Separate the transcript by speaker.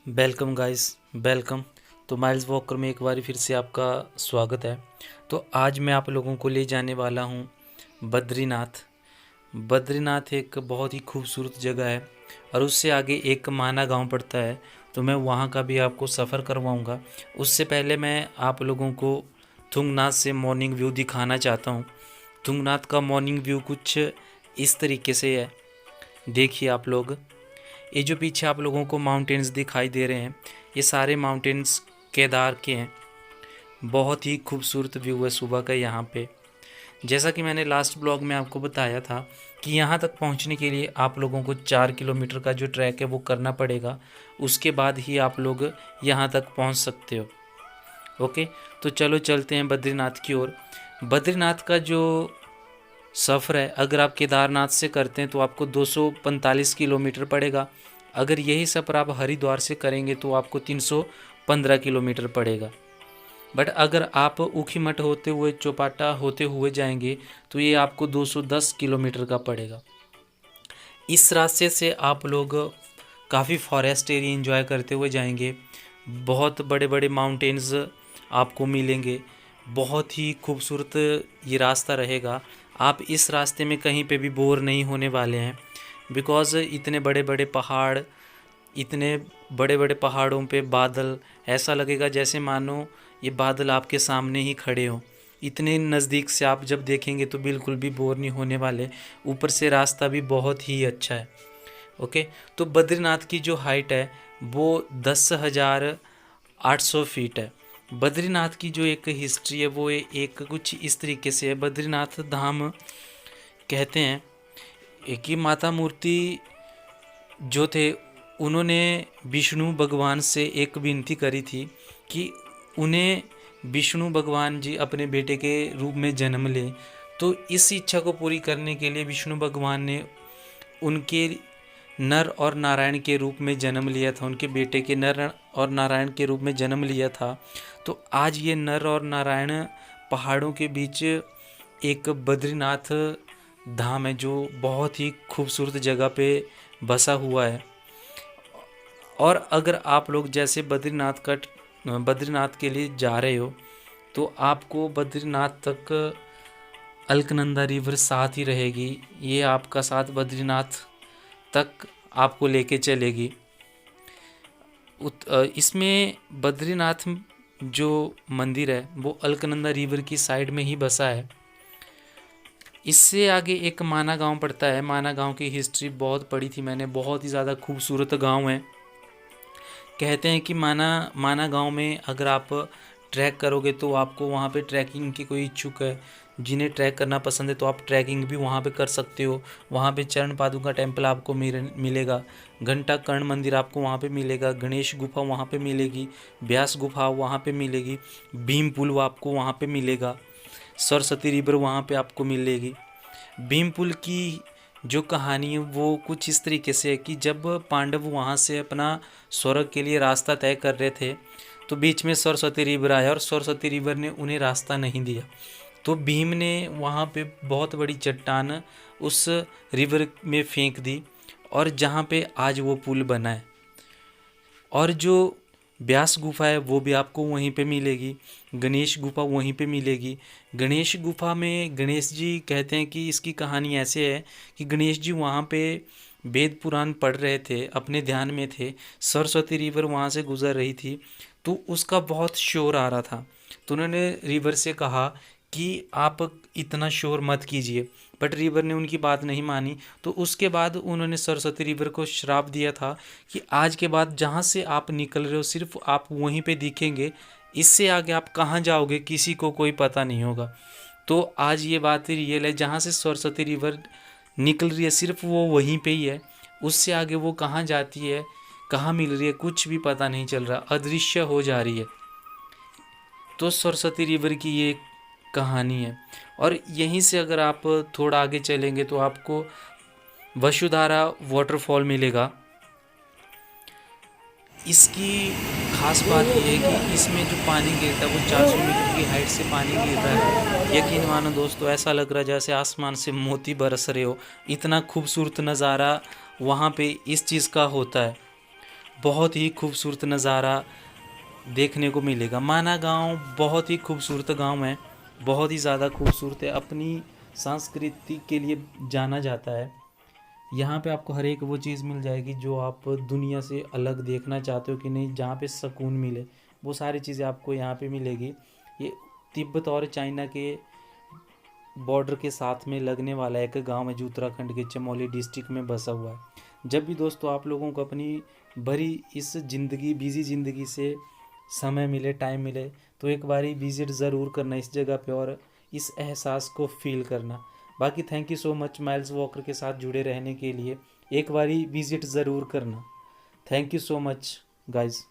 Speaker 1: Welcome guys, welcome. तो miles walker में एक बार फिर से आपका स्वागत है। तो आज मैं आप लोगों को ले जाने वाला हूँ बद्रीनाथ। बद्रीनाथ एक बहुत ही खूबसूरत जगह है और उससे आगे एक माना गांव पड़ता है। तो मैं वहाँ का भी आपको सफ़र करवाऊँगा। उससे पहले मैं आप लोगों को तुंगनाथ से मॉर्निंग व्यू दिखाना चाहता हूँ। तुंगनाथ का मॉर्निंग व्यू कुछ इस तरीके से है, देखिए आप लोग। ये जो पीछे आप लोगों को माउंटेन्स दिखाई दे रहे हैं, ये सारे माउंटेन्स केदार के हैं। बहुत ही खूबसूरत व्यू है सुबह का यहाँ पे। जैसा कि मैंने लास्ट ब्लॉग में आपको बताया था कि यहाँ तक पहुँचने के लिए आप लोगों को 4 किलोमीटर का जो ट्रैक है वो करना पड़ेगा। उसके बाद ही आप लोग यहाँ तक पहुँच सकते हो। ओके, तो चलो चलते हैं बद्रीनाथ की ओर। बद्रीनाथ का जो सफ़र है, अगर आप केदारनाथ से करते हैं तो आपको 245 किलोमीटर पड़ेगा। अगर यही सफ़र आप हरिद्वार से करेंगे तो आपको 315 किलोमीटर पड़ेगा। बट अगर आप ऊखीमठ होते हुए चौपाटा होते हुए जाएंगे तो ये आपको 210 किलोमीटर का पड़ेगा। इस रास्ते से आप लोग काफ़ी फॉरेस्ट एरिया एंजॉय करते हुए जाएंगे। बहुत बड़े बड़े माउंटेन्स आपको मिलेंगे। बहुत ही खूबसूरत ये रास्ता रहेगा। आप इस रास्ते में कहीं पे भी बोर नहीं होने वाले हैं, बिकॉज़ इतने बड़े बड़े पहाड़, इतने बड़े बड़े पहाड़ों पे बादल, ऐसा लगेगा जैसे मानो ये बादल आपके सामने ही खड़े हों। इतने नज़दीक से आप जब देखेंगे तो बिल्कुल भी बोर नहीं होने वाले। ऊपर से रास्ता भी बहुत ही अच्छा है। ओके, तो बद्रीनाथ की जो हाइट है वो 10,800 फीट है। बद्रीनाथ की जो एक हिस्ट्री है वो एक कुछ इस तरीके से है। बद्रीनाथ धाम कहते हैं एक ही माता मूर्ति जो थे, उन्होंने विष्णु भगवान से एक विनती करी थी कि उन्हें विष्णु भगवान जी अपने बेटे के रूप में जन्म लें। तो इस इच्छा को पूरी करने के लिए विष्णु भगवान ने उनके नर और नारायण के रूप में जन्म लिया था, उनके बेटे के नर और नारायण के रूप में जन्म लिया था। तो आज ये नर और नारायण पहाड़ों के बीच एक बद्रीनाथ धाम है जो बहुत ही खूबसूरत जगह पे बसा हुआ है। और अगर आप लोग जैसे बद्रीनाथ के लिए जा रहे हो तो आपको बद्रीनाथ तक अलकनंदा रिवर साथ ही रहेगी। ये आपका साथ बद्रीनाथ तक आपको लेके चलेगी। इसमें बद्रीनाथ जो मंदिर है वो अलकनंदा रिवर की साइड में ही बसा है। इससे आगे एक माना गांव पड़ता है। माना गांव की हिस्ट्री बहुत पढ़ी थी मैंने, बहुत ही ज़्यादा खूबसूरत गांव है। कहते हैं कि माना गांव में अगर आप ट्रैक करोगे तो आपको वहाँ पे ट्रैकिंग की कोई इच्छुक है, जिन्हें ट्रैक करना पसंद है, तो आप ट्रैकिंग भी वहाँ पे कर सकते हो। वहाँ पे चरण पादुका टेम्पल आपको मिलेगा, घंटा कर्ण मंदिर आपको वहाँ पे मिलेगा, गणेश गुफा वहाँ पे मिलेगी, व्यास गुफा वहाँ पे मिलेगी, भीम पुल आपको वहाँ पे मिलेगा, सरस्वती रिवर वहाँ पे आपको मिलेगी। भीम पुल की जो कहानी है वो कुछ इस तरीके से है कि जब पांडव वहाँ से अपना स्वर्ग के लिए रास्ता तय कर रहे थे तो बीच में सरस्वती रिवर आया और सरस्वती रिवर ने उन्हें रास्ता नहीं दिया। तो भीम ने वहाँ पे बहुत बड़ी चट्टान उस रिवर में फेंक दी और जहाँ पे आज वो पुल बना है। और जो व्यास गुफा है वो भी आपको वहीं पे मिलेगी, गणेश गुफा वहीं पे मिलेगी। गणेश गुफा में गणेश जी कहते हैं कि इसकी कहानी ऐसे है कि गणेश जी वहाँ पे वेद पुराण पढ़ रहे थे, अपने ध्यान में थे। सरस्वती रिवर वहाँ से गुजर रही थी तो उसका बहुत शोर आ रहा था। तो उन्होंने रिवर से कहा कि आप इतना शोर मत कीजिए, बट रिवर ने उनकी बात नहीं मानी। तो उसके बाद उन्होंने सरस्वती रिवर को श्राप दिया था कि आज के बाद जहाँ से आप निकल रहे हो सिर्फ आप वहीं पे दिखेंगे, इससे आगे आप कहाँ जाओगे किसी को कोई पता नहीं होगा। तो आज ये बात रियल है, जहाँ से सरस्वती रिवर निकल रही है सिर्फ वो वहीं पे ही है, उससे आगे वो कहाँ जाती है, कहाँ मिल रही है, कुछ भी पता नहीं चल रहा, अदृश्य हो जा रही है। तो सरस्वती रिवर की ये कहानी है। और यहीं से अगर आप थोड़ा आगे चलेंगे तो आपको वसुधारा वाटरफॉल मिलेगा। इसकी खास बात यह है कि इसमें जो पानी गिरता है वो 400 मीटर की हाइट से पानी गिर रहा है। यकीन मानो दोस्तों, ऐसा लग रहा है जैसे आसमान से मोती बरस रहे हो। इतना खूबसूरत नज़ारा वहाँ पे इस चीज़ का होता है। बहुत ही खूबसूरत नज़ारा देखने को मिलेगा। माना गांव बहुत ही खूबसूरत गांव है, बहुत ही ज़्यादा खूबसूरत है, अपनी संस्कृति के लिए जाना जाता है। यहाँ पे आपको हर एक वो चीज़ मिल जाएगी जो आप दुनिया से अलग देखना चाहते हो कि नहीं, जहाँ पे सुकून मिले, वो सारी चीज़ें आपको यहाँ पे मिलेगी। ये तिब्बत और चाइना के बॉर्डर के साथ में लगने वाला एक गांव है जो उत्तराखंड के चमोली डिस्ट्रिक्ट में बसा हुआ है। जब भी दोस्तों आप लोगों को अपनी भरी इस ज़िंदगी, बिज़ी ज़िंदगी से समय मिले, टाइम मिले, तो एक बारी विज़िट ज़रूर करना इस जगह पे और इस एहसास को फील करना। बाकी thank you so much miles walker के साथ जुड़े रहने के लिए। एक बारी विज़िट ज़रूर करना। Thank you so much guys.